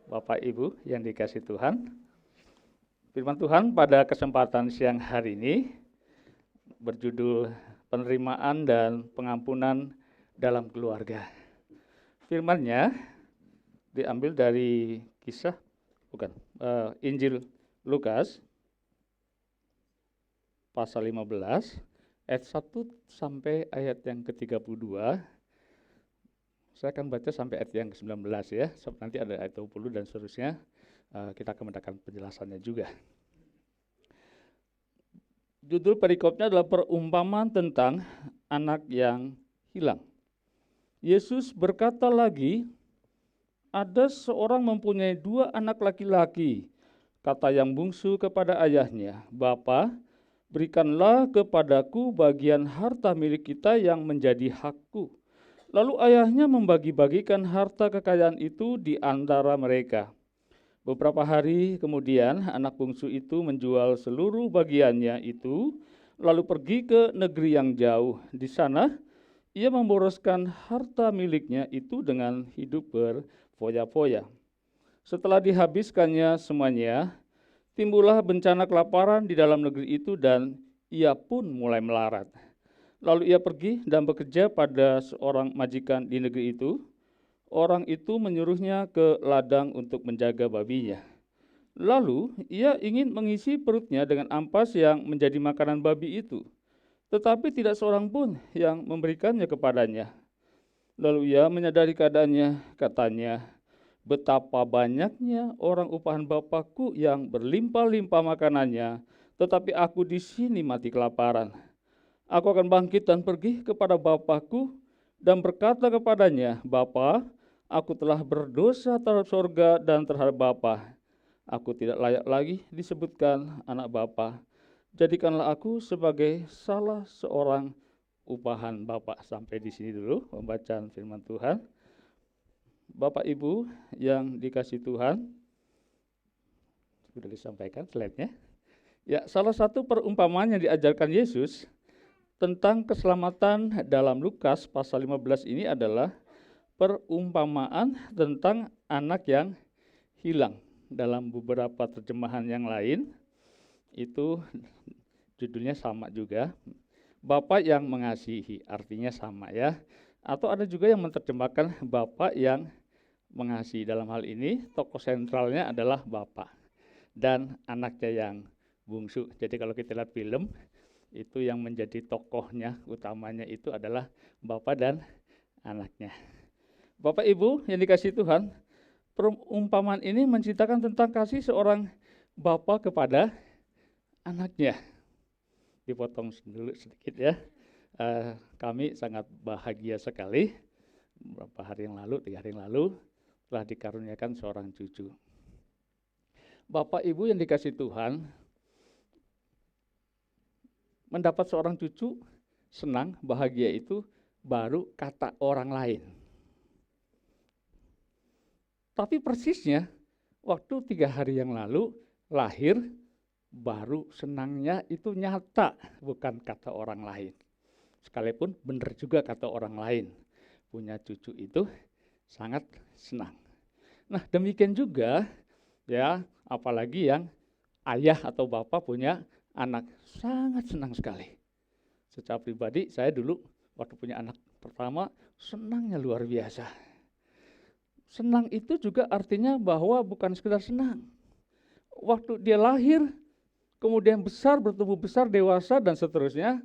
Bapak Ibu yang dikasih Tuhan. Firman Tuhan pada kesempatan siang hari ini berjudul penerimaan dan pengampunan dalam keluarga. Firman-Nya diambil dari Injil Lukas pasal 15 ayat 1 sampai ayat yang ke-32. Saya akan baca sampai ayat yang ke-19 ya. Nanti ada ayat 20 dan seterusnya. Kita akan mendengarkan penjelasannya juga. Judul perikopnya adalah perumpamaan tentang anak yang hilang. Yesus berkata lagi, ada seorang mempunyai 2 anak laki-laki. Kata yang bungsu kepada ayahnya, Bapa, berikanlah kepadaku bagian harta milik kita yang menjadi hakku. Lalu ayahnya membagi-bagikan harta kekayaan itu di antara mereka. Beberapa hari kemudian anak bungsu itu menjual seluruh bagiannya itu, lalu pergi ke negeri yang jauh. Di sana ia memboroskan harta miliknya itu dengan hidup berfoya-foya. Setelah dihabiskannya semuanya, timbullah bencana kelaparan di dalam negeri itu dan ia pun mulai melarat. Lalu ia pergi dan bekerja pada seorang majikan di negeri itu. Orang itu menyuruhnya ke ladang untuk menjaga babinya. Lalu ia ingin mengisi perutnya dengan ampas yang menjadi makanan babi itu. Tetapi tidak seorang pun yang memberikannya kepadanya. Lalu ia menyadari keadaannya, katanya, betapa banyaknya orang upahan Bapakku yang berlimpah-limpah makanannya, tetapi aku di sini mati kelaparan. Aku akan bangkit dan pergi kepada Bapakku dan berkata kepadanya, Bapa, aku telah berdosa terhadap sorga dan terhadap Bapa. Aku tidak layak lagi disebutkan anak Bapa. Jadikanlah aku sebagai salah seorang upahan Bapa. Sampai di sini dulu pembacaan firman Tuhan. Bapak Ibu yang dikasih Tuhan, sudah disampaikan slide-nya. Ya, salah satu perumpamaan yang diajarkan Yesus tentang keselamatan dalam Lukas pasal 15 ini adalah perumpamaan tentang anak yang hilang. Dalam beberapa terjemahan yang lain, itu judulnya sama juga. Bapa yang mengasihi, artinya sama ya. Atau ada juga yang menerjemahkan Bapa yang mengasihi. Dalam hal ini, tokoh sentralnya adalah Bapa dan anaknya yang bungsu. Jadi kalau kita lihat film, itu yang menjadi tokohnya utamanya itu adalah Bapak dan anaknya. Bapak Ibu yang dikasihi Tuhan, perumpamaan ini menceritakan tentang kasih seorang bapak kepada anaknya. Dipotong dulu sedikit ya. Kami sangat bahagia sekali beberapa hari yang lalu, 3 hari yang lalu telah dikaruniakan seorang cucu. Bapak Ibu yang dikasihi Tuhan, mendapat seorang cucu, senang, bahagia itu baru kata orang lain. Tapi persisnya, waktu 3 hari yang lalu lahir, baru senangnya itu nyata, bukan kata orang lain. Sekalipun benar juga kata orang lain, punya cucu itu sangat senang. Nah demikian juga, ya apalagi yang ayah atau bapak punya anak, sangat senang sekali. Secara pribadi saya dulu waktu punya anak pertama senangnya luar biasa. Senang itu juga artinya bahwa bukan sekedar senang. Waktu dia lahir, kemudian besar, bertumbuh besar, dewasa dan seterusnya,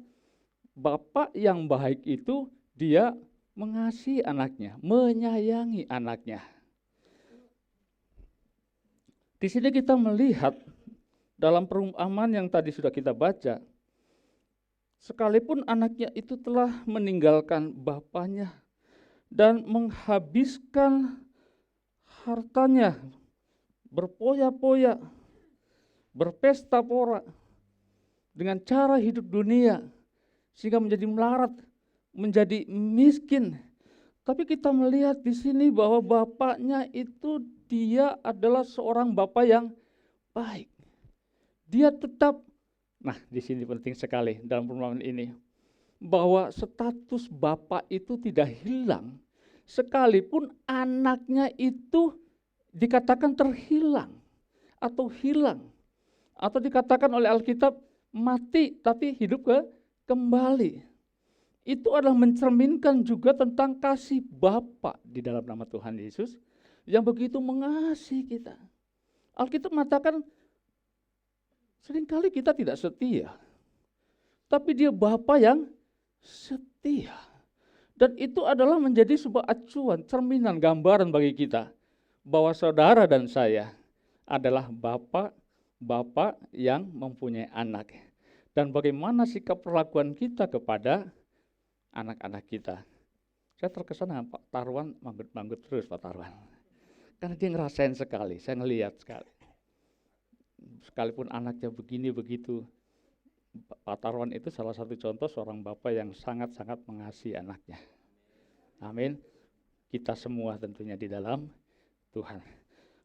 bapak yang baik itu dia mengasihi anaknya, menyayangi anaknya. Di sini kita melihat dalam perumpamaan yang tadi sudah kita baca, sekalipun anaknya itu telah meninggalkan bapaknya dan menghabiskan hartanya, berpoya-poya, berpesta pora dengan cara hidup dunia, sehingga menjadi melarat, menjadi miskin. Tapi kita melihat di sini bahwa bapaknya itu dia adalah seorang bapak yang baik. Dia tetap, nah di sini penting sekali dalam perumpamaan ini, bahwa status bapak itu tidak hilang, sekalipun anaknya itu dikatakan terhilang atau hilang, atau dikatakan oleh Alkitab mati tapi hidup kembali. Itu adalah mencerminkan juga tentang kasih Bapa di dalam nama Tuhan Yesus yang begitu mengasihi kita. Alkitab mengatakan seringkali kita tidak setia, tapi Dia Bapa yang setia. Dan itu adalah menjadi sebuah acuan, cerminan, gambaran bagi kita bahwa saudara dan saya adalah Bapa yang mempunyai anak. Dan bagaimana sikap perlakuan kita kepada anak-anak kita. Saya terkesan dengan Pak Tarwan, manggut-manggut terus Pak Tarwan. Karena dia ngerasain sekali, saya ngelihat sekali. Sekalipun anaknya begini begitu, Pak Tarwan itu salah satu contoh seorang bapak yang sangat-sangat mengasihi anaknya. Amin. Kita semua tentunya di dalam Tuhan.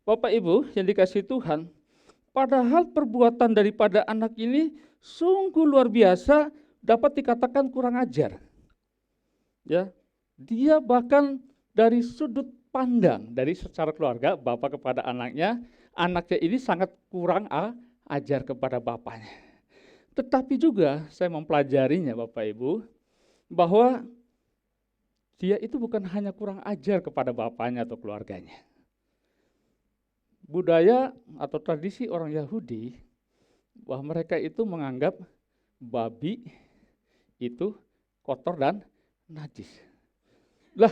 Bapak Ibu yang dikasihi Tuhan, padahal perbuatan daripada anak ini sungguh luar biasa, dapat dikatakan kurang ajar. Ya, dia bahkan dari sudut pandang dari secara keluarga bapak kepada anaknya ini sangat kurang ajar kepada bapaknya. Tetapi juga saya mempelajarinya Bapak Ibu, bahwa dia itu bukan hanya kurang ajar kepada bapaknya atau keluarganya. Budaya atau tradisi orang Yahudi, bahwa mereka itu menganggap babi itu kotor dan najis. Lah,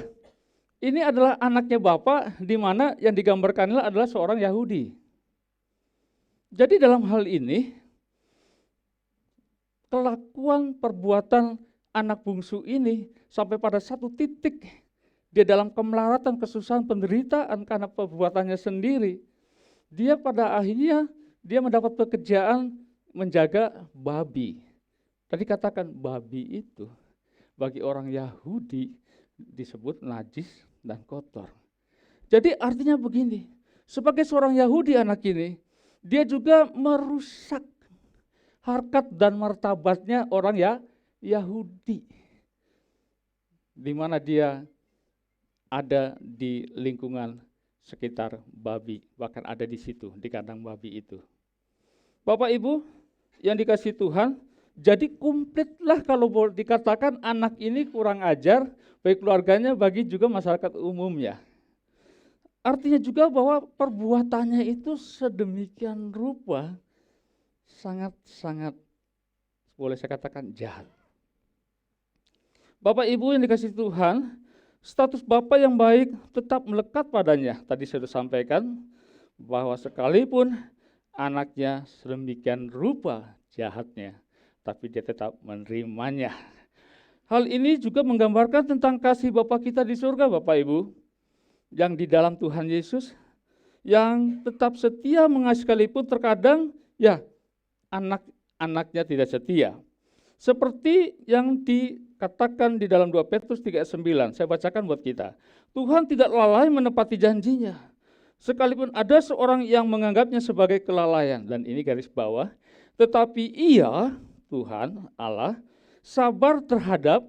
ini adalah anaknya bapak, di mana yang digambarkan adalah seorang Yahudi. Jadi dalam hal ini, kelakuan perbuatan anak bungsu ini sampai pada satu titik dia dalam kemelaratan, kesusahan, penderitaan karena perbuatannya sendiri. Dia pada akhirnya dia mendapat pekerjaan menjaga babi. Tadi katakan babi itu bagi orang Yahudi disebut najis dan kotor. Jadi artinya begini, sebagai seorang Yahudi anak ini, dia juga merusak harkat dan martabatnya orang Yahudi. Di mana dia ada di lingkungan sekitar babi, bahkan ada di situ, di kandang babi itu. Bapak Ibu yang dikasihi Tuhan, jadi komplitlah kalau boleh dikatakan anak ini kurang ajar, baik keluarganya, bagi juga masyarakat umumnya. Artinya juga bahwa perbuatannya itu sedemikian rupa, sangat-sangat, boleh saya katakan, jahat. Bapak Ibu yang dikasihi Tuhan, status Bapak yang baik tetap melekat padanya. Tadi saya sudah sampaikan bahwa sekalipun anaknya sedemikian rupa jahatnya, tapi dia tetap menerimanya. Hal ini juga menggambarkan tentang kasih Bapa kita di surga, Bapak Ibu, yang di dalam Tuhan Yesus, yang tetap setia mengasihi sekalipun terkadang ya anak-anaknya tidak setia. Seperti yang dikatakan di dalam 2 Petrus 3:9, saya bacakan buat kita. Tuhan tidak lalai menepati janjinya, sekalipun ada seorang yang menganggapnya sebagai kelalaian, dan ini garis bawah, tetapi Ia, Tuhan Allah, sabar terhadap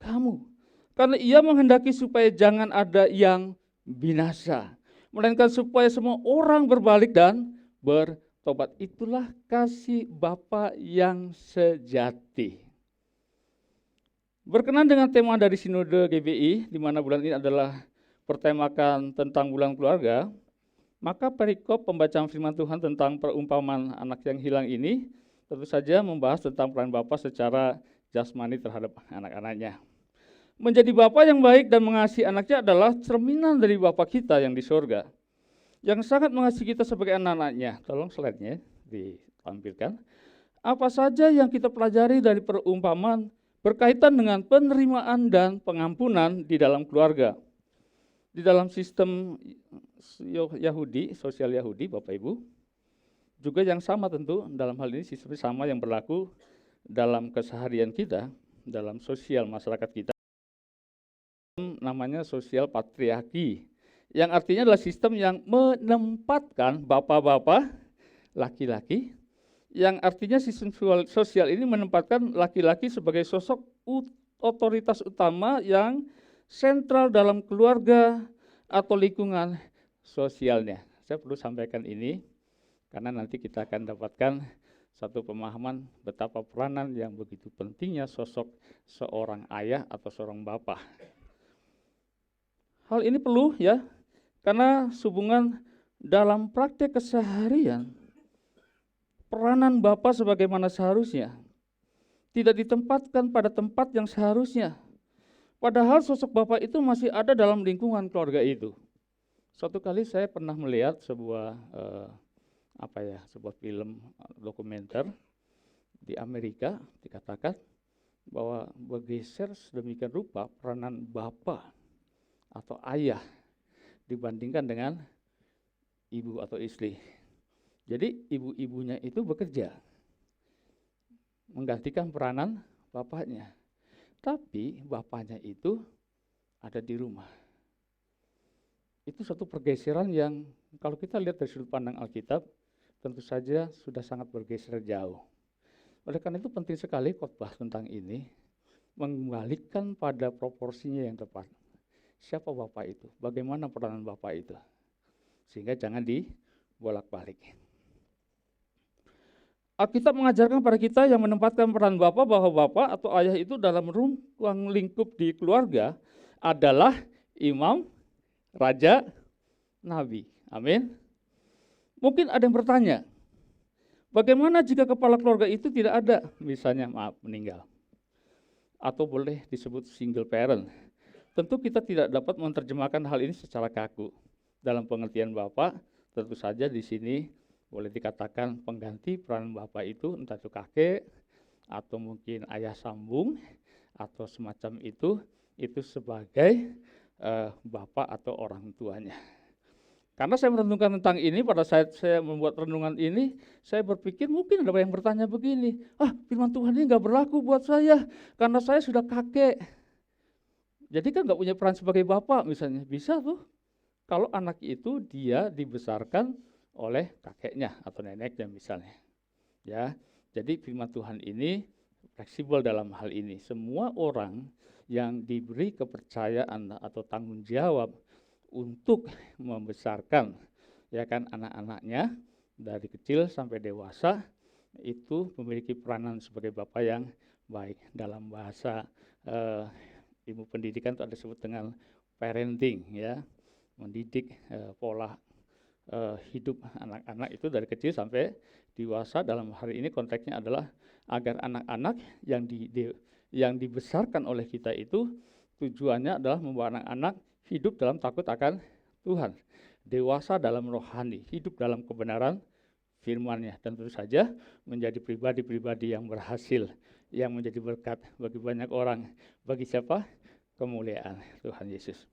kamu, karena Ia menghendaki supaya jangan ada yang binasa, melainkan supaya semua orang berbalik dan bertobat. Itulah kasih Bapa yang sejati. Berkenan dengan tema dari Sinode GBI, di mana bulan ini adalah bertemakan tentang bulan keluarga, maka perikop pembacaan firman Tuhan tentang perumpamaan anak yang hilang ini tentu saja membahas tentang peran Bapa secara jasmani terhadap anak-anaknya. Menjadi Bapa yang baik dan mengasihi anaknya adalah cerminan dari Bapa kita yang di surga, yang sangat mengasihi kita sebagai anak-anaknya. Tolong slide-nya ditampilkan. Apa saja yang kita pelajari dari perumpamaan berkaitan dengan penerimaan dan pengampunan di dalam keluarga. Di dalam sistem Yahudi, sosial Yahudi, Bapak Ibu, juga yang sama tentu dalam hal ini sistem sama yang berlaku dalam keseharian kita, dalam sosial masyarakat kita, namanya sosial patriarki, yang artinya adalah sistem yang menempatkan bapak-bapak laki-laki, yang artinya sistem sosial ini menempatkan laki-laki sebagai sosok otoritas utama yang sentral dalam keluarga atau lingkungan sosialnya. saya perlu sampaikan ini karena nanti kita akan dapatkan satu pemahaman betapa peranan yang begitu pentingnya sosok seorang ayah atau seorang bapak. Hal ini perlu ya, karena hubungan dalam praktek keseharian, peranan bapak sebagaimana seharusnya tidak ditempatkan pada tempat yang seharusnya. Padahal sosok bapak itu masih ada dalam lingkungan keluarga itu. Suatu kali saya pernah melihat sebuah sebuah film dokumenter di Amerika, dikatakan bahwa bergeser sedemikian rupa peranan bapak atau ayah dibandingkan dengan ibu atau istri. Jadi ibu-ibunya itu bekerja menggantikan peranan bapaknya. Tapi bapaknya itu ada di rumah. Itu satu pergeseran yang kalau kita lihat dari sudut pandang Alkitab, tentu saja sudah sangat bergeser jauh. Oleh karena itu penting sekali khotbah tentang ini, mengembalikan pada proporsinya yang tepat. Siapa bapak itu? Bagaimana peranan bapak itu? Sehingga jangan dibolak-balik. Alkitab mengajarkan pada kita yang menempatkan peran bapak bahwa bapak atau ayah itu dalam ruang lingkup di keluarga adalah imam, raja, nabi. Amin. Mungkin ada yang bertanya, bagaimana jika kepala keluarga itu tidak ada, misalnya meninggal, atau boleh disebut single parent. Tentu kita tidak dapat menerjemahkan hal ini secara kaku. Dalam pengertian bapak, tentu saja di sini boleh dikatakan pengganti peran bapak itu entah itu kakek atau mungkin ayah sambung atau semacam itu sebagai bapak atau orang tuanya. Karena saya merenungkan tentang ini, pada saat saya membuat renungan ini, saya berpikir mungkin ada yang bertanya begini, firman Tuhan ini nggak berlaku buat saya karena saya sudah kakek. Jadi kan nggak punya peran sebagai bapak misalnya, bisa tuh kalau anak itu dia dibesarkan oleh kakeknya atau neneknya misalnya. Ya, jadi firman Tuhan ini fleksibel dalam hal ini. Semua orang yang diberi kepercayaan atau tanggung jawab untuk membesarkan ya kan anak-anaknya dari kecil sampai dewasa itu memiliki peranan sebagai bapak yang baik. Dalam bahasa ilmu pendidikan itu ada disebut dengan parenting ya, mendidik pola hidup anak-anak itu dari kecil sampai dewasa. Dalam hari ini konteksnya adalah agar anak-anak yang dibesarkan oleh kita itu tujuannya adalah membawa anak-anak hidup dalam takut akan Tuhan, dewasa dalam rohani, hidup dalam kebenaran firman-Nya, dan tentu saja menjadi pribadi-pribadi yang berhasil, yang menjadi berkat bagi banyak orang. Bagi siapa? Kemuliaan Tuhan Yesus.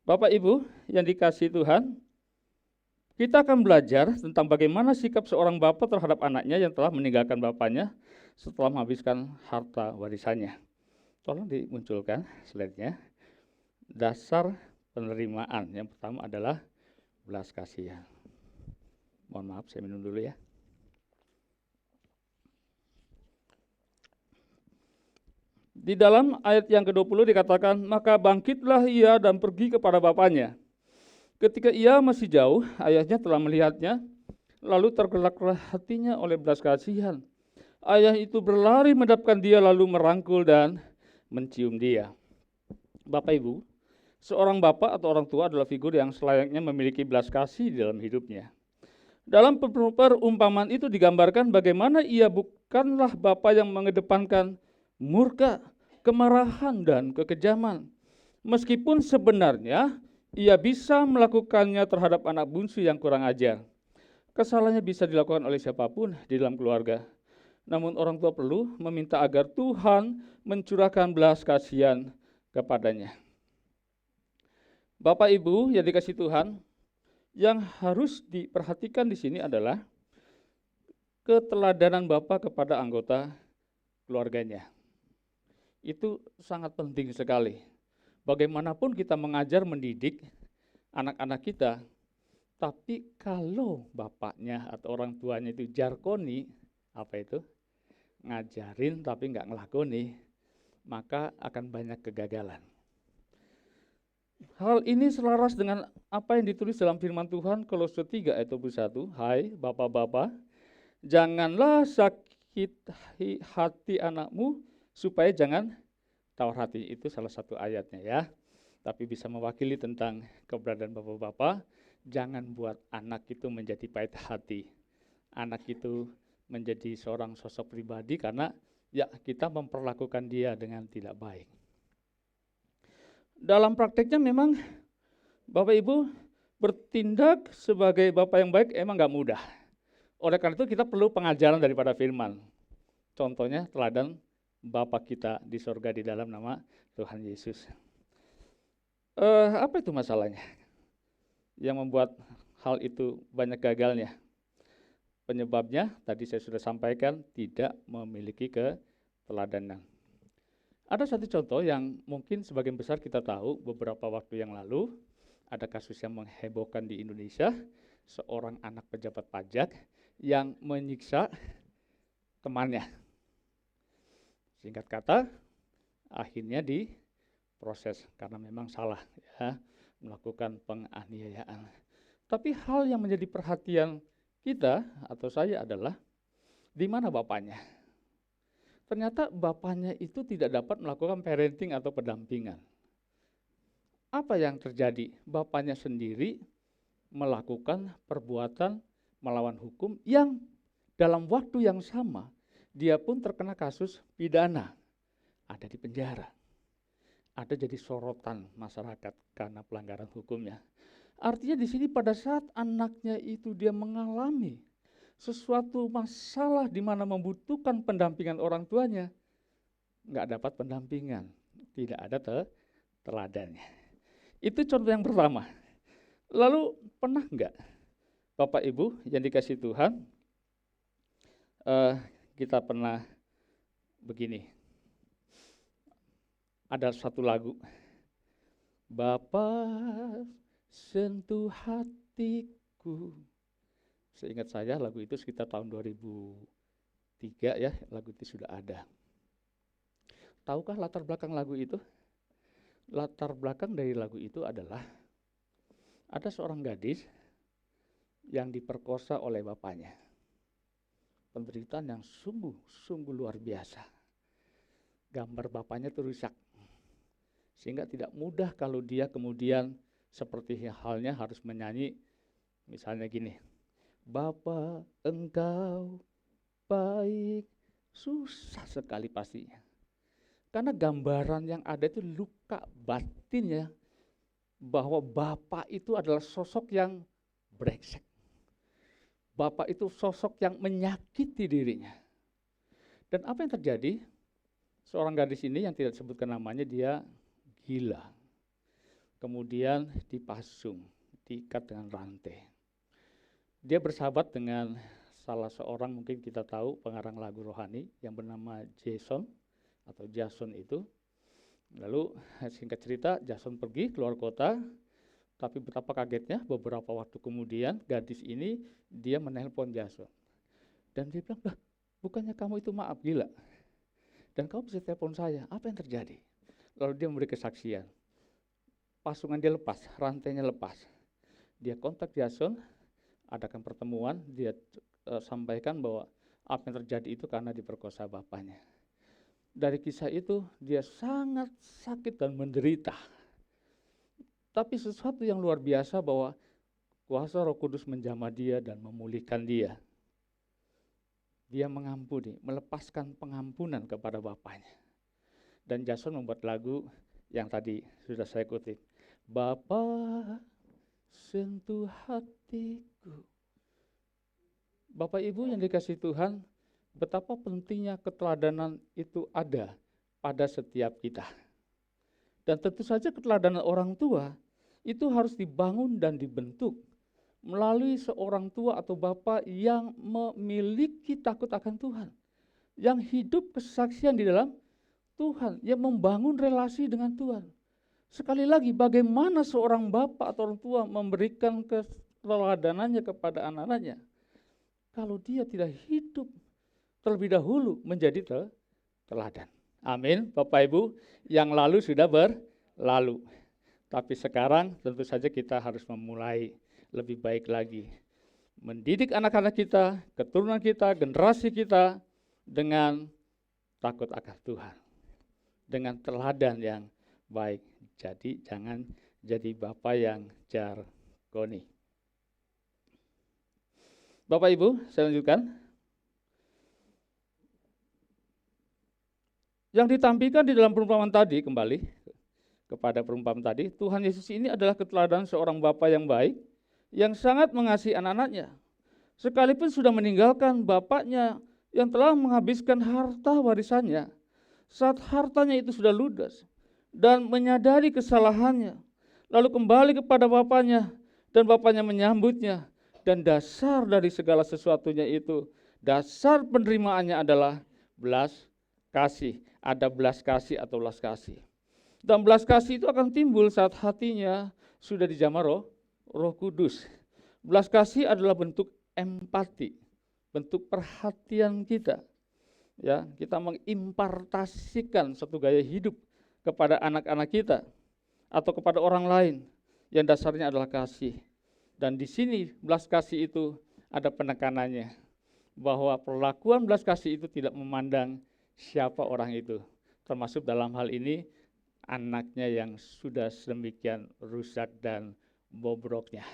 Bapak Ibu yang dikasihi Tuhan, kita akan belajar tentang bagaimana sikap seorang bapak terhadap anaknya yang telah meninggalkan bapaknya setelah menghabiskan harta warisannya. Tolong dimunculkan slide-nya. Dasar penerimaan yang pertama adalah belas kasihan. Mohon maaf, saya minum dulu ya. Di dalam ayat yang ke-20 dikatakan, maka bangkitlah ia dan pergi kepada bapaknya. Ketika ia masih jauh, ayahnya telah melihatnya, lalu tergeraklah hatinya oleh belas kasihan. Ayah itu berlari mendapatkan dia, lalu merangkul dan mencium dia. Bapak Ibu, seorang bapak atau orang tua adalah figur yang selayaknya memiliki belas kasih di dalam hidupnya. Dalam perumpamaan itu digambarkan bagaimana ia bukanlah bapak yang mengedepankan murka, kemarahan, dan kekejaman. Meskipun sebenarnya ia bisa melakukannya terhadap anak bungsu yang kurang ajar. Kesalahannya bisa dilakukan oleh siapapun di dalam keluarga. Namun orang tua perlu meminta agar Tuhan mencurahkan belas kasihan kepadanya. Bapak Ibu yang dikasihi Tuhan, yang harus diperhatikan di sini adalah keteladanan bapak kepada anggota keluarganya. Itu sangat penting sekali. Bagaimanapun kita mengajar mendidik anak-anak kita, tapi kalau bapaknya atau orang tuanya itu jarkoni, apa itu? Ngajarin tapi nggak ngelakoni, maka akan banyak kegagalan. Hal ini selaras dengan apa yang ditulis dalam firman Tuhan Kolose 3 ayat 21. Hai bapak-bapak, janganlah sakit hati anakmu supaya jangan tawar hati. Itu salah satu ayatnya ya. Tapi bisa mewakili tentang keberadaan bapak-bapak. Jangan buat anak itu menjadi pahit hati. Anak itu menjadi seorang sosok pribadi karena ya kita memperlakukan dia dengan tidak baik. Dalam prakteknya memang Bapak Ibu bertindak sebagai bapak yang baik emang gak mudah. Oleh karena itu kita perlu pengajaran daripada firman. Contohnya teladan Bapa kita di sorga di dalam nama Tuhan Yesus. Apa itu masalahnya yang membuat hal itu banyak gagalnya? Penyebabnya tadi saya sudah sampaikan, tidak memiliki keteladanan. Ada satu contoh yang mungkin sebagian besar kita tahu. Beberapa waktu yang lalu ada kasus yang menghebohkan di Indonesia, seorang anak pejabat pajak yang menyiksa temannya. Singkat kata, akhirnya diproses karena memang salah ya, melakukan penganiayaan. Tapi hal yang menjadi perhatian kita atau saya adalah di mana bapaknya. Ternyata bapaknya itu tidak dapat melakukan parenting atau pendampingan. Apa yang terjadi? Bapaknya sendiri melakukan perbuatan melawan hukum yang dalam waktu yang sama dia pun terkena kasus pidana, ada di penjara, ada jadi sorotan masyarakat karena pelanggaran hukumnya. Artinya di sini pada saat anaknya itu dia mengalami sesuatu masalah di mana membutuhkan pendampingan orang tuanya, nggak dapat pendampingan, tidak ada teladannya. Itu contoh yang pertama. Lalu pernah nggak Bapak Ibu yang dikasih Tuhan, kita pernah begini, ada satu lagu, Bapa sentuh hatiku. Seingat saya lagu itu sekitar tahun 2003 ya, lagu itu sudah ada. Tahukah latar belakang lagu itu? Latar belakang dari lagu itu adalah ada seorang gadis yang diperkosa oleh bapaknya. Penderitaan yang sungguh luar biasa. Gambar bapaknya itu rusak. Sehingga tidak mudah kalau dia kemudian seperti halnya harus menyanyi misalnya gini. Bapa engkau baik, susah sekali pastinya. Karena gambaran yang ada itu luka batin ya, bahwa Bapak itu adalah sosok yang brengsek. Bapak itu sosok yang menyakiti dirinya. Dan apa yang terjadi? Seorang gadis ini yang tidak disebutkan namanya, dia gila. Kemudian dipasung, diikat dengan rantai. Dia bersahabat dengan salah seorang, mungkin kita tahu, pengarang lagu rohani yang bernama Jason atau Jason itu. Lalu singkat cerita, Jason pergi keluar kota, tapi betapa kagetnya beberapa waktu kemudian gadis ini dia menelpon Jason. Dan dia bilang, bukannya kamu itu maaf gila? Dan kamu bisa telepon saya, apa yang terjadi? Lalu dia memberi kesaksian. Pasungan dia lepas, rantainya lepas. Dia kontak Jason, adakan pertemuan, dia sampaikan bahwa apa yang terjadi itu karena diperkosa bapaknya. Dari kisah itu dia sangat sakit dan menderita. Tapi sesuatu yang luar biasa bahwa kuasa Roh Kudus menjamah dia dan memulihkan dia. Dia mengampuni, melepaskan pengampunan kepada bapaknya. Dan Jason membuat lagu yang tadi sudah saya kutip. Bapa sentuh hatiku. Bapak Ibu yang dikasih Tuhan, betapa pentingnya keteladanan itu ada pada setiap kita. Dan tentu saja keteladanan orang tua itu harus dibangun dan dibentuk melalui seorang tua atau bapak yang memiliki takut akan Tuhan, yang hidup kesaksian di dalam Tuhan, yang membangun relasi dengan Tuhan. Sekali lagi, bagaimana seorang bapak atau orang tua memberikan keteladanannya kepada anak-anaknya kalau dia tidak hidup terlebih dahulu menjadi teladan. Amin. Bapak Ibu, yang lalu sudah berlalu. Tapi sekarang tentu saja kita harus memulai lebih baik lagi. Mendidik anak-anak kita, keturunan kita, generasi kita dengan takut akan Tuhan. Dengan teladan yang baik. Jadi jangan jadi bapa yang jargoni. Bapak Ibu, saya lanjutkan. Yang ditampilkan di dalam perumpamaan tadi, kembali kepada perumpamaan tadi, Tuhan Yesus ini adalah keteladanan seorang bapa yang baik, yang sangat mengasihi anak-anaknya. Sekalipun sudah meninggalkan bapaknya yang telah menghabiskan harta warisannya, saat hartanya itu sudah ludes, dan menyadari kesalahannya, lalu kembali kepada bapaknya, dan bapaknya menyambutnya, dan dasar dari segala sesuatunya itu, dasar penerimaannya adalah belas kasih. Ada belas kasih atau belas kasih. Dan belas kasih itu akan timbul saat hatinya sudah dijamah Roh Kudus. Belas kasih adalah bentuk empati, bentuk perhatian kita. Ya, kita mengimpartasikan satu gaya hidup kepada anak-anak kita atau kepada orang lain yang dasarnya adalah kasih. Dan di sini belas kasih itu ada penekanannya, bahwa perlakuan belas kasih itu tidak memandang siapa orang itu, termasuk dalam hal ini anaknya yang sudah sedemikian rusak dan bobroknya.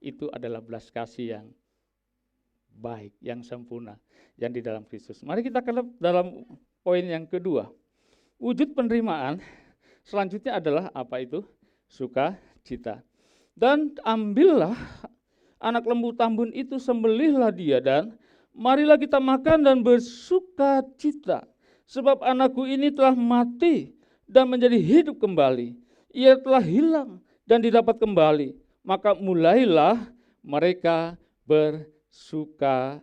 Itu adalah belas kasih yang baik, yang sempurna, yang di dalam Kristus. Mari kita ke dalam poin yang kedua. Wujud penerimaan selanjutnya adalah apa itu? Sukacita. Dan ambillah anak lembu tambun itu, sembelihlah dia, dan marilah kita makan dan bersukacita. Sebab anakku ini telah mati dan menjadi hidup kembali. Ia telah hilang dan didapat kembali. Maka mulailah mereka bersukaria.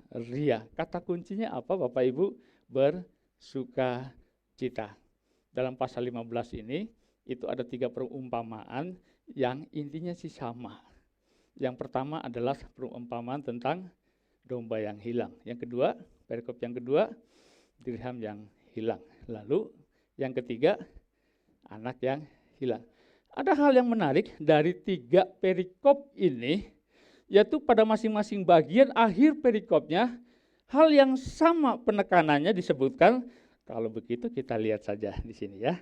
Kata kuncinya apa Bapak Ibu? Bersukacita. Dalam pasal 15 ini, itu ada 3 perumpamaan yang intinya sih sama. Yang pertama adalah perumpamaan tentang domba yang hilang. Yang kedua, perikop yang kedua, dirham yang hilang. Lalu yang ketiga, anak yang hilang. Ada hal yang menarik dari 3 perikop ini, yaitu pada masing-masing bagian akhir perikopnya, hal yang sama penekanannya disebutkan. Kalau begitu kita lihat saja di sini ya.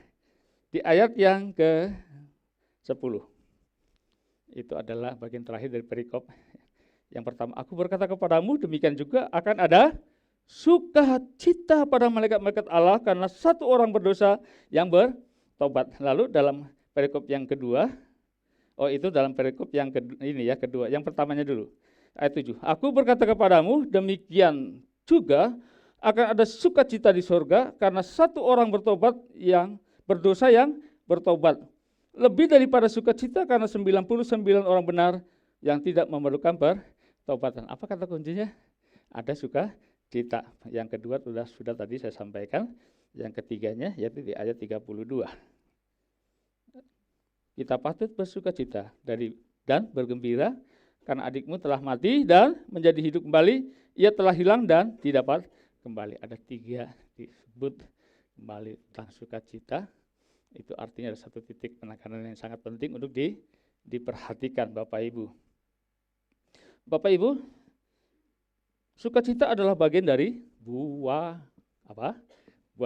Di ayat yang ke-10. Itu adalah bagian terakhir dari perikop. Yang pertama, aku berkata kepadamu, demikian juga akan ada sukacita pada malaikat-malaikat Allah karena satu orang berdosa yang bertobat. Lalu dalam perikop yang kedua, itu dalam perikop yang kedua. Yang pertamanya dulu, ayat 7. Aku berkata kepadamu, demikian juga akan ada sukacita di surga karena satu orang bertobat yang berdosa yang bertobat. Lebih daripada sukacita karena 99 orang benar yang tidak memerlukan pertobatan. Apa kata kuncinya? Ada sukacita. Yang kedua sudah tadi saya sampaikan. Yang ketiganya yaitu di ayat 32. Kita patut bersukacita dan bergembira karena adikmu telah mati dan menjadi hidup kembali. Ia telah hilang dan didapat kembali. Ada 3 disebut kembali tentang sukacita. Itu artinya ada satu titik penekanan yang sangat penting untuk diperhatikan Bapak Ibu. Bapak Ibu, sukacita adalah bagian dari buah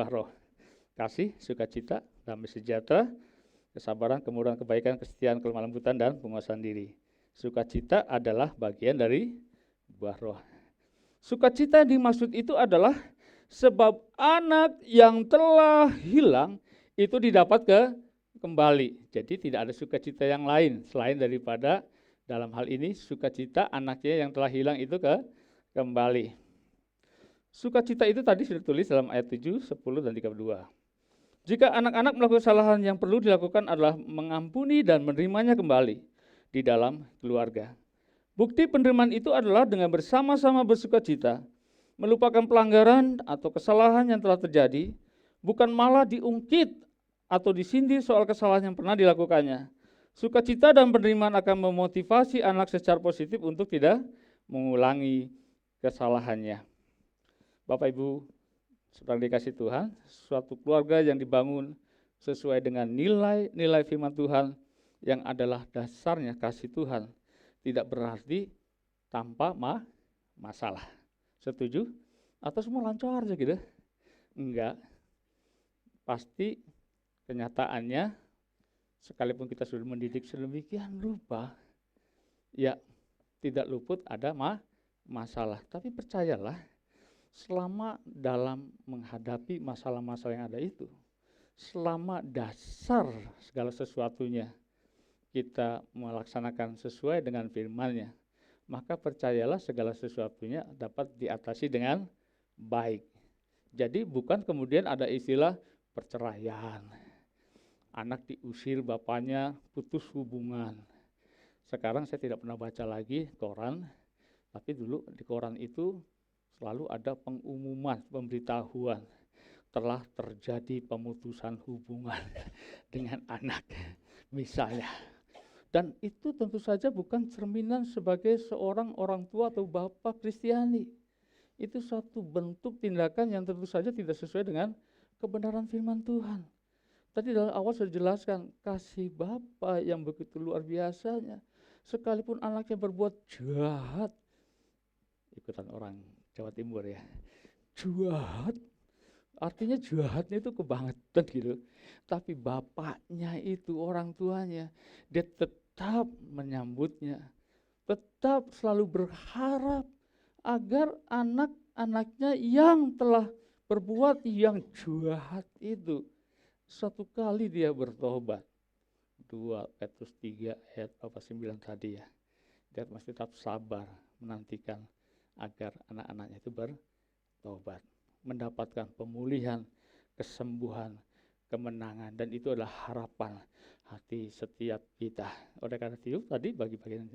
roh. Kasih, sukacita, damai sejahtera, kesabaran, kemurahan, kebaikan, kesetiaan, kelemah lembutan, dan penguasaan diri. Sukacita adalah bagian dari buah roh. Sukacita yang dimaksud itu adalah sebab anak yang telah hilang itu didapat kembali. Jadi tidak ada sukacita yang lain selain daripada dalam hal ini sukacita anaknya yang telah hilang itu kembali. Sukacita itu tadi sudah tulis dalam ayat 7, 10, dan 32. Jika anak-anak melakukan kesalahan, yang perlu dilakukan adalah mengampuni dan menerimanya kembali di dalam keluarga. Bukti penerimaan itu adalah dengan bersama-sama bersukacita, melupakan pelanggaran atau kesalahan yang telah terjadi, bukan malah diungkit atau disindir soal kesalahan yang pernah dilakukannya. Sukacita dan penerimaan akan memotivasi anak secara positif untuk tidak mengulangi kesalahannya. Bapak Ibu, saudara dikasih Tuhan, suatu keluarga yang dibangun sesuai dengan nilai-nilai firman Tuhan yang adalah dasarnya kasih Tuhan tidak berarti tanpa masalah. Setuju? Atau semua lancar aja gitu? Enggak. Pasti kenyataannya sekalipun kita sudah mendidik sedemikian rupa, ya tidak luput ada masalah. Tapi percayalah, selama dalam menghadapi masalah-masalah yang ada itu, selama dasar segala sesuatunya kita melaksanakan sesuai dengan firman-Nya, maka percayalah segala sesuatunya dapat diatasi dengan baik. Jadi bukan kemudian ada istilah perceraian, anak diusir bapaknya, putus hubungan. Sekarang saya tidak pernah baca lagi koran, tapi dulu di koran itu selalu ada pengumuman, pemberitahuan telah terjadi pemutusan hubungan dengan anak, misalnya. Dan itu tentu saja bukan cerminan sebagai seorang orang tua atau bapak Kristiani. Itu suatu bentuk tindakan yang tentu saja tidak sesuai dengan kebenaran firman Tuhan. Tadi dalam awal sudah dijelaskan, kasih Bapa yang begitu luar biasanya. Sekalipun anaknya berbuat jahat, ikutan orang Jawa Timur ya, jahat, artinya jahatnya itu kebangetan gitu. Tapi bapaknya itu, orang tuanya, dia tetap menyambutnya, tetap selalu berharap agar anak-anaknya yang telah berbuat yang jahat itu, satu kali dia bertobat. 2 Petrus 3 ayat 9 tadi ya. Dia masih tetap sabar menantikan agar anak-anaknya itu bertobat, mendapatkan pemulihan, kesembuhan, kemenangan, dan itu adalah harapan hati setiap kita. Oleh karena itu tadi bagi bagian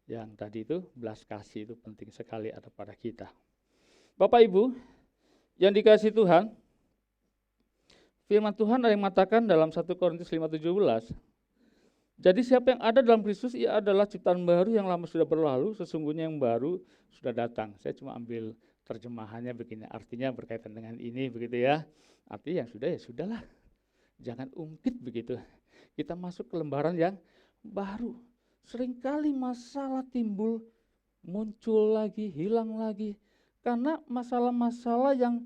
yang tadi itu belas kasih itu penting sekali ada pada kita. Bapak Ibu yang dikasihi Tuhan, firman Tuhan ada yang mengatakan dalam 1 Korintus 5:17, jadi siapa yang ada dalam Kristus, ia adalah ciptaan baru, yang lama sudah berlalu, sesungguhnya yang baru sudah datang. Saya cuma ambil terjemahannya begini, artinya berkaitan dengan ini begitu ya. Artinya yang sudah ya sudahlah, jangan ungkit begitu. Kita masuk ke lembaran yang baru. Seringkali masalah timbul, muncul lagi, hilang lagi. Karena masalah-masalah yang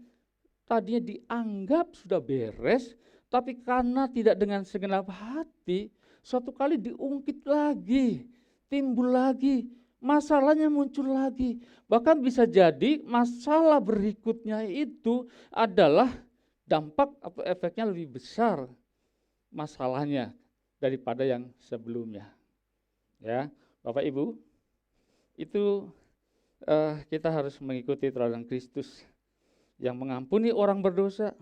tadinya dianggap sudah beres, tapi karena tidak dengan segenap hati, suatu kali diungkit lagi, timbul lagi, masalahnya muncul lagi. Bahkan bisa jadi masalah berikutnya itu adalah dampak atau efeknya lebih besar masalahnya daripada yang sebelumnya. Ya, Bapak Ibu, itu kita harus mengikuti teladan Kristus yang mengampuni orang berdosa.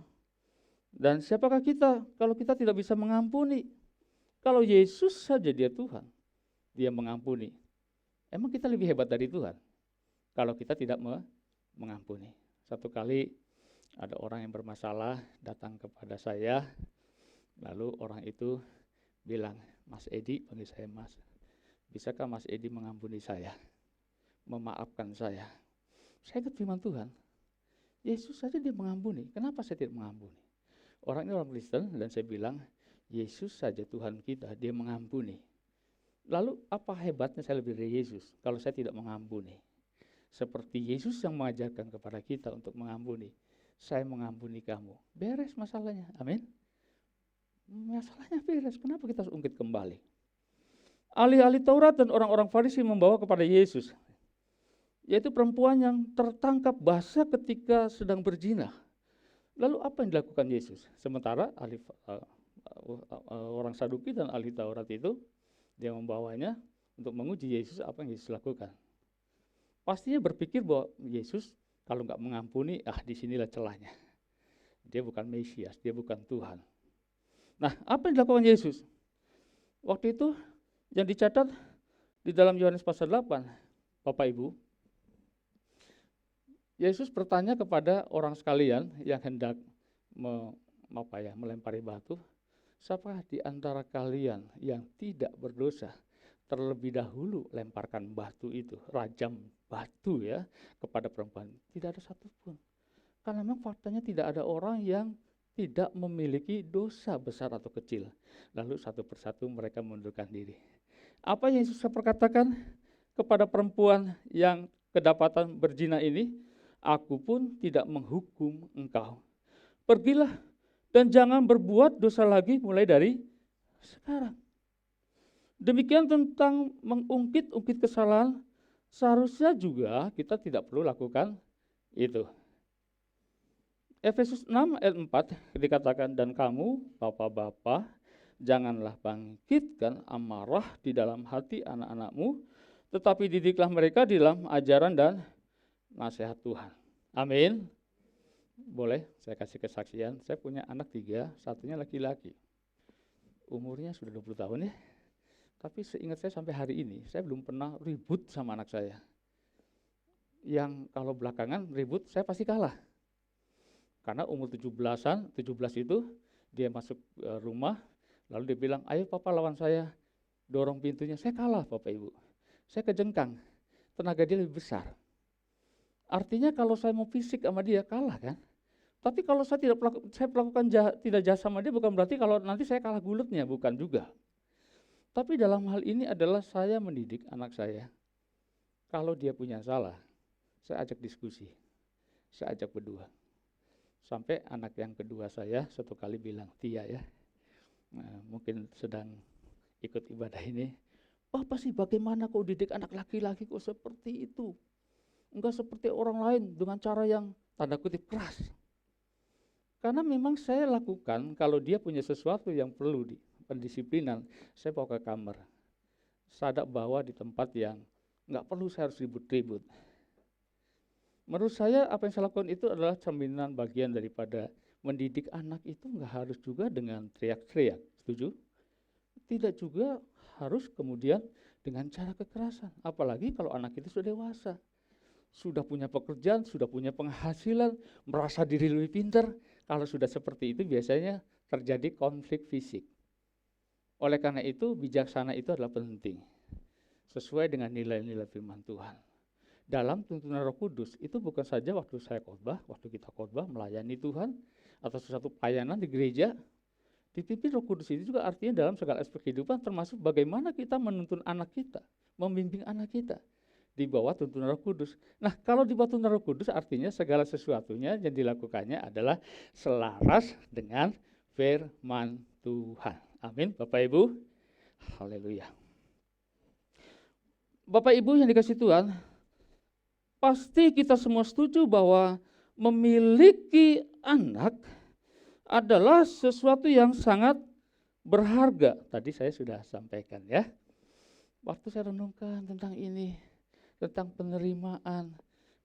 Dan siapakah kita kalau kita tidak bisa mengampuni? Kalau Yesus saja dia Tuhan, dia mengampuni. Emang kita lebih hebat dari Tuhan kalau kita tidak mengampuni? Satu kali ada orang yang bermasalah datang kepada saya, lalu orang itu bilang, Mas Edi, panggil saya Mas, bisakah Mas Edi mengampuni saya, memaafkan saya? Saya ingat firman Tuhan, Yesus saja dia mengampuni, kenapa saya tidak mengampuni? Orang ini orang Kristen dan saya bilang, Yesus saja Tuhan kita, dia mengampuni. Lalu apa hebatnya saya lebih dari Yesus kalau saya tidak mengampuni? Seperti Yesus yang mengajarkan kepada kita untuk mengampuni. Saya mengampuni kamu. Beres masalahnya. Amin. Masalahnya beres. Kenapa kita harus ungkit kembali? Ahli-ahli Taurat dan orang-orang Farisi membawa kepada Yesus, yaitu perempuan yang tertangkap basah ketika sedang berzina. Lalu apa yang dilakukan Yesus? Sementara orang Saduki dan ahli Taurat itu, dia membawanya untuk menguji Yesus, apa yang Yesus lakukan. Pastinya berpikir bahwa Yesus kalau nggak mengampuni, disinilah celahnya. Dia bukan Mesias, dia bukan Tuhan. Nah, apa yang dilakukan Yesus? Waktu itu yang dicatat di dalam Yohanes pasal 8, Bapak Ibu, Yesus bertanya kepada orang sekalian yang hendak melempari batu, siapakah di antara kalian yang tidak berdosa? Terlebih dahulu lemparkan batu itu, rajam batu ya kepada perempuan. Tidak ada satupun. Karena memang faktanya tidak ada orang yang tidak memiliki dosa besar atau kecil. Lalu satu persatu mereka mundurkan diri. Apa yang Yesus perkatakan kepada perempuan yang kedapatan berzina ini? Aku pun tidak menghukum engkau. Pergilah dan jangan berbuat dosa lagi mulai dari sekarang. Demikian tentang mengungkit-ungkit kesalahan, seharusnya juga kita tidak perlu lakukan itu. Efesus 6 ayat 4 dikatakan, dan kamu bapak-bapak janganlah bangkitkan amarah di dalam hati anak-anakmu, tetapi didiklah mereka di dalam ajaran dan nasihat Tuhan. Amin. Boleh saya kasih kesaksian, saya punya anak 3, satunya laki-laki. Umurnya sudah 20 tahun ya. Tapi seingat saya sampai hari ini, saya belum pernah ribut sama anak saya. Yang kalau belakangan ribut, saya pasti kalah. Karena umur 17 itu dia masuk rumah, lalu dia bilang, ayo papa lawan saya, dorong pintunya. Saya kalah Bapak Ibu, saya kejengkang, tenaga dia lebih besar. Artinya kalau saya mau fisik sama dia, kalah kan. Tapi kalau saya melakukan tidak jahat sama dia, bukan berarti kalau nanti saya kalah gulutnya, bukan juga. Tapi dalam hal ini adalah saya mendidik anak saya. Kalau dia punya salah, saya ajak diskusi, saya ajak berdua. Sampai anak yang kedua saya satu kali bilang, Tia ya, mungkin sedang ikut ibadah ini, Papa sih bagaimana kau didik anak laki-laki kok seperti itu? Enggak seperti orang lain dengan cara yang tanda kutip keras. Karena memang saya lakukan kalau dia punya sesuatu yang perlu pendisiplinan, saya bawa ke kamar. Sadap bawa di tempat yang enggak perlu saya harus ribut-ribut. Menurut saya apa yang saya lakukan itu adalah cerminan bagian daripada mendidik anak itu enggak harus juga dengan teriak-teriak, setuju? Tidak juga harus kemudian dengan cara kekerasan, apalagi kalau anak itu sudah dewasa. Sudah punya pekerjaan, sudah punya penghasilan, merasa diri lebih pintar. Kalau sudah seperti itu biasanya terjadi konflik fisik. Oleh karena itu bijaksana itu adalah penting. Sesuai dengan nilai-nilai firman Tuhan. Dalam tuntunan Roh Kudus itu bukan saja waktu saya khotbah, waktu kita khotbah melayani Tuhan atau sesuatu pelayanan di gereja. Dipimpin Roh Kudus itu juga artinya dalam segala aspek kehidupan, termasuk bagaimana kita menuntun anak kita, membimbing anak kita di bawah tuntunan Roh Kudus. Nah, kalau di bawah tuntunan Roh Kudus artinya segala sesuatunya yang dilakukannya adalah selaras dengan firman Tuhan. Amin, Bapak Ibu. Haleluya. Bapak Ibu yang dikasih Tuhan, pasti kita semua setuju bahwa memiliki anak adalah sesuatu yang sangat berharga. Tadi saya sudah sampaikan ya. Waktu saya renungkan tentang ini, tentang penerimaan.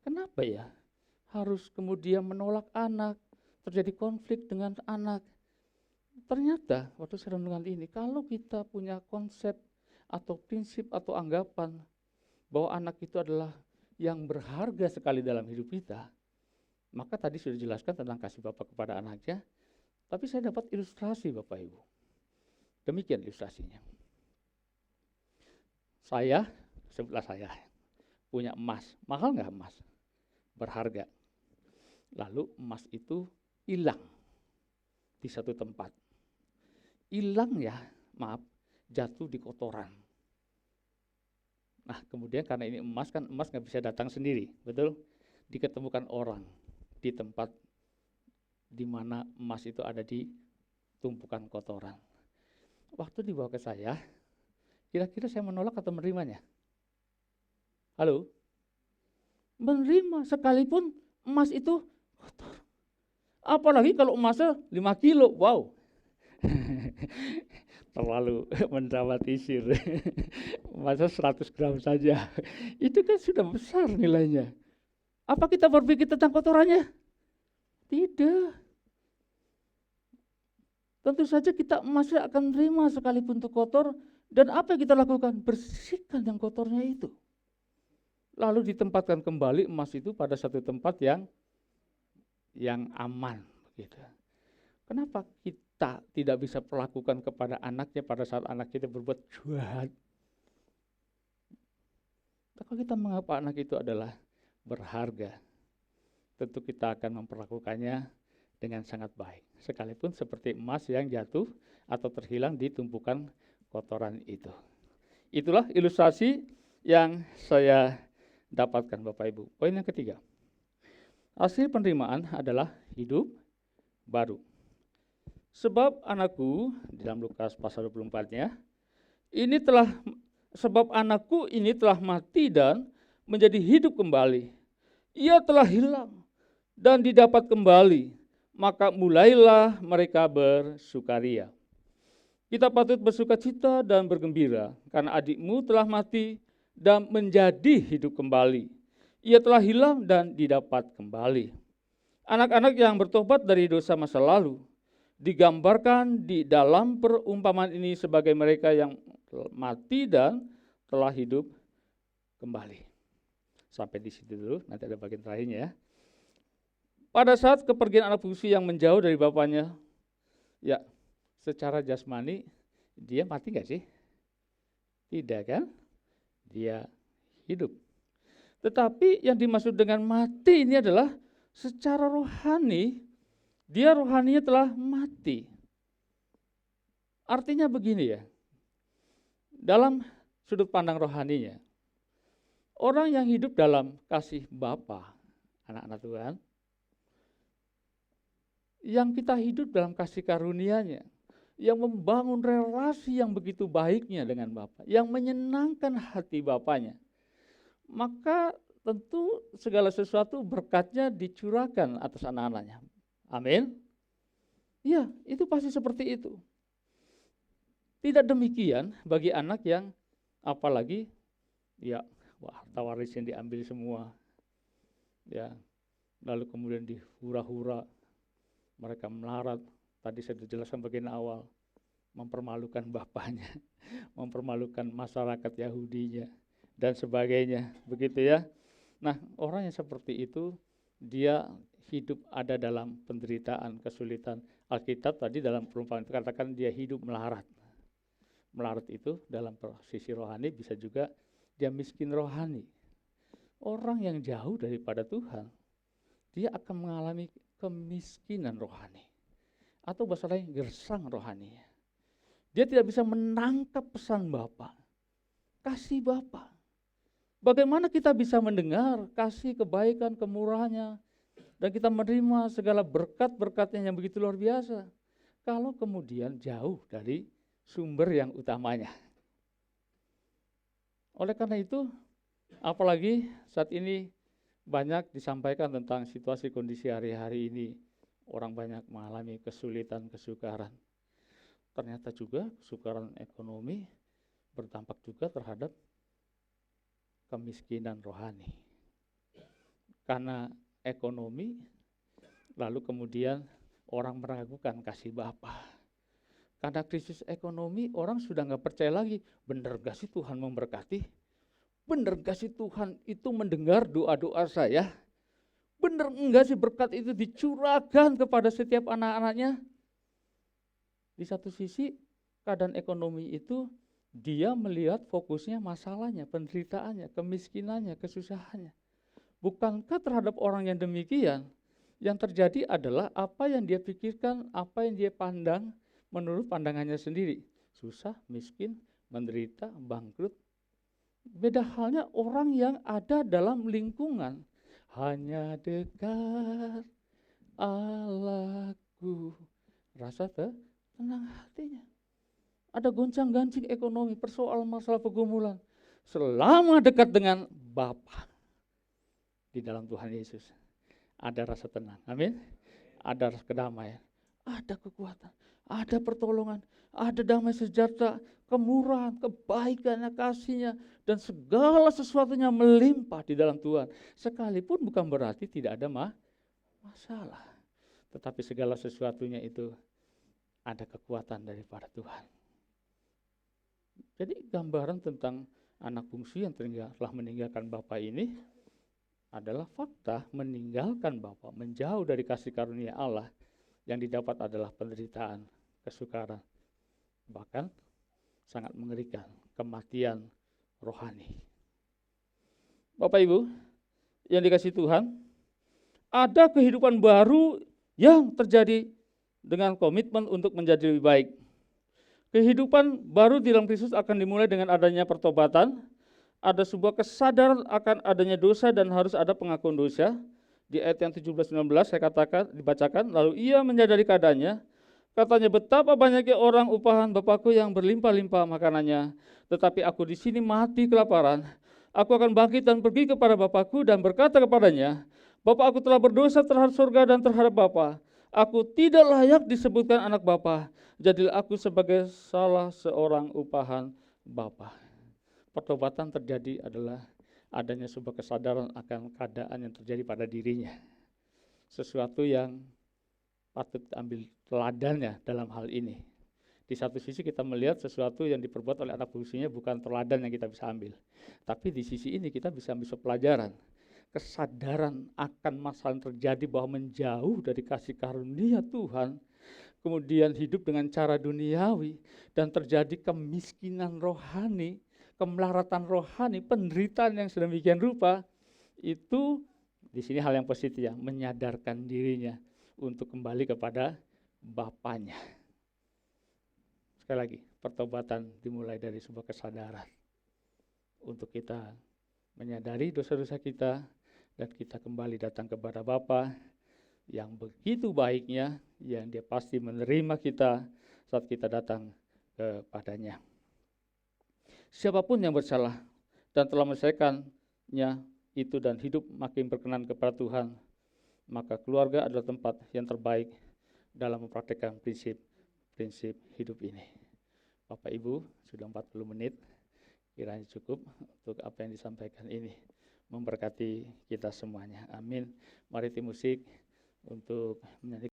Kenapa ya harus kemudian menolak anak, terjadi konflik dengan anak? Ternyata waktu saya renungkan ini, kalau kita punya konsep atau prinsip atau anggapan bahwa anak itu adalah yang berharga sekali dalam hidup kita, maka tadi sudah dijelaskan tentang kasih Bapak kepada anaknya, tapi saya dapat ilustrasi Bapak Ibu. Demikian ilustrasinya. Saya, sebutlah saya, punya emas. Mahal nggak emas? Berharga. Lalu emas itu hilang di satu tempat. Hilang ya, maaf, jatuh di kotoran. Nah kemudian karena ini emas kan, emas nggak bisa datang sendiri, betul? Diketemukan orang di tempat di mana emas itu ada di tumpukan kotoran. Waktu dibawa ke saya, kira-kira saya menolak atau menerimanya? Halo? Menerima, sekalipun emas itu kotor. Apalagi kalau emasnya 5 kilo, wow. Terlalu mendramatisir. Masa 100 gram saja, itu kan sudah besar nilainya. Apa kita berpikir tentang kotorannya? Tidak. Tentu saja kita emasnya akan terima sekalipun itu kotor. Dan apa yang kita lakukan? Bersihkan yang kotornya itu. Lalu ditempatkan kembali emas itu pada satu tempat yang aman. Begitu. Kenapa kita tidak bisa perlakukan kepada anaknya pada saat anak kita berbuat jahat? Kalau kita menganggap anak itu adalah berharga, tentu kita akan memperlakukannya dengan sangat baik. Sekalipun seperti emas yang jatuh atau terhilang di tumpukan kotoran itu. Itulah ilustrasi yang saya dapatkan Bapak Ibu. Poin yang ketiga. Hasil penerimaan adalah hidup baru. Sebab anakku, di dalam Lukas pasal 24-nya, sebab anakku ini telah mati dan menjadi hidup kembali. Ia telah hilang dan didapat kembali, maka mulailah mereka bersukaria. Kita patut bersukacita dan bergembira, karena adikmu telah mati dan menjadi hidup kembali. Ia telah hilang dan didapat kembali. Anak-anak yang bertobat dari dosa masa lalu digambarkan di dalam perumpamaan ini sebagai mereka yang mati dan telah hidup kembali. Sampai di situ dulu, nanti ada bagian terakhirnya ya. Pada saat kepergian anak bungsu yang menjauh dari bapaknya, ya secara jasmani dia mati nggak sih? Tidak kan? Dia hidup. Tetapi yang dimaksud dengan mati ini adalah secara rohani, dia rohaninya telah mati. Artinya begini ya, dalam sudut pandang rohaninya, orang yang hidup dalam kasih Bapa, anak-anak Tuhan, yang kita hidup dalam kasih karunia-Nya, yang membangun relasi yang begitu baiknya dengan Bapa, yang menyenangkan hati Bapaknya, maka tentu segala sesuatu berkatnya dicurahkan atas anak-anaknya. Amin. Ya, itu pasti seperti itu. Tidak demikian bagi anak yang apalagi ya harta warisnya diambil semua. Ya. Lalu kemudian dihura-hura, mereka melarat. Tadi saya sudah jelaskan bagian awal, mempermalukan bapaknya, mempermalukan masyarakat Yahudinya dan sebagainya, begitu ya. Nah, orang yang seperti itu dia hidup ada dalam penderitaan, kesulitan. Alkitab tadi dalam perumpamaan itu katakan dia hidup melarat. Melarat itu dalam sisi rohani bisa juga dia miskin rohani. Orang yang jauh daripada Tuhan, dia akan mengalami kemiskinan rohani. Atau bahasa lain gersang rohaninya. Dia tidak bisa menangkap pesan Bapa, kasih Bapa. Bagaimana kita bisa mendengar kasih kebaikan, kemurahannya, dan kita menerima segala berkat-berkatnya yang begitu luar biasa, kalau kemudian jauh dari sumber yang utamanya. Oleh karena itu, apalagi saat ini banyak disampaikan tentang situasi kondisi hari-hari ini, orang banyak mengalami kesulitan, kesukaran. Ternyata juga kesukaran ekonomi berdampak juga terhadap kemiskinan rohani. Karena ekonomi, lalu kemudian orang meragukan kasih Bapa. Karena krisis ekonomi, orang sudah nggak percaya lagi, benar gak sih Tuhan memberkati? Benar gak sih Tuhan itu mendengar doa-doa saya? Benar enggak sih berkat itu dicurahkan kepada setiap anak-anaknya? Di satu sisi, keadaan ekonomi itu dia melihat fokusnya masalahnya, penderitaannya, kemiskinannya, kesusahannya. Bukankah terhadap orang yang demikian, yang terjadi adalah apa yang dia pikirkan, apa yang dia pandang menurut pandangannya sendiri. Susah, miskin, menderita, bangkrut. Beda halnya orang yang ada dalam lingkungan. Hanya dekat Allahku, rasa tenang hatinya. Ada goncang-gancing ekonomi, persoalan masalah pergumulan. Selama dekat dengan Bapa di dalam Tuhan Yesus, ada rasa tenang. Amin. Ada rasa kedamaian, ada kekuatan, ada pertolongan, ada damai sejahtera, kemurahan, kebaikannya, kasihnya, dan segala sesuatunya melimpah di dalam Tuhan. Sekalipun bukan berarti tidak ada masalah, tetapi segala sesuatunya itu ada kekuatan daripada Tuhan. Jadi gambaran tentang anak bungsu yang telah meninggalkan Bapa ini adalah fakta meninggalkan Bapa, menjauh dari kasih karunia Allah, yang didapat adalah penderitaan, kesukaran, bahkan sangat mengerikan, kematian rohani. Bapak Ibu yang dikasihi Tuhan, ada kehidupan baru yang terjadi dengan komitmen untuk menjadi lebih baik. Kehidupan baru di dalam Kristus akan dimulai dengan adanya pertobatan, ada sebuah kesadaran akan adanya dosa dan harus ada pengakuan dosa. Di ayat yang 17-19 saya katakan, dibacakan, lalu ia menyadari keadaannya, katanya, betapa banyaknya orang upahan Bapakku yang berlimpah-limpah makanannya, tetapi aku di sini mati kelaparan. Aku akan bangkit dan pergi kepada Bapakku dan berkata kepadanya, Bapa, aku telah berdosa terhadap surga dan terhadap Bapa. Aku tidak layak disebutkan anak Bapa. Jadilah aku sebagai salah seorang upahan Bapa. Pertobatan terjadi adalah adanya sebuah kesadaran akan keadaan yang terjadi pada dirinya. Sesuatu yang patut ambil teladannya dalam hal ini. Di satu sisi kita melihat sesuatu yang diperbuat oleh anak bungsunya bukan teladan yang kita bisa ambil. Tapi di sisi ini kita bisa ambil pelajaran. Kesadaran akan masalah yang terjadi bahwa menjauh dari kasih karunia Tuhan, kemudian hidup dengan cara duniawi, dan terjadi kemiskinan rohani, kemelaratan rohani, penderitaan yang sedemikian rupa, itu di sini hal yang positif ya, menyadarkan dirinya untuk kembali kepada Bapaknya. Sekali lagi, pertobatan dimulai dari sebuah kesadaran untuk kita menyadari dosa-dosa kita dan kita kembali datang kepada Bapa yang begitu baiknya, yang Dia pasti menerima kita saat kita datang kepadanya. Siapapun yang bersalah dan telah menyelesaikannya itu dan hidup makin berkenan kepada Tuhan, maka keluarga adalah tempat yang terbaik dalam mempraktikkan prinsip hidup ini. Bapak Ibu, sudah 40 menit, kiranya cukup untuk apa yang disampaikan ini. Memberkati kita semuanya. Amin. Mari tim musik untuk menyanyi.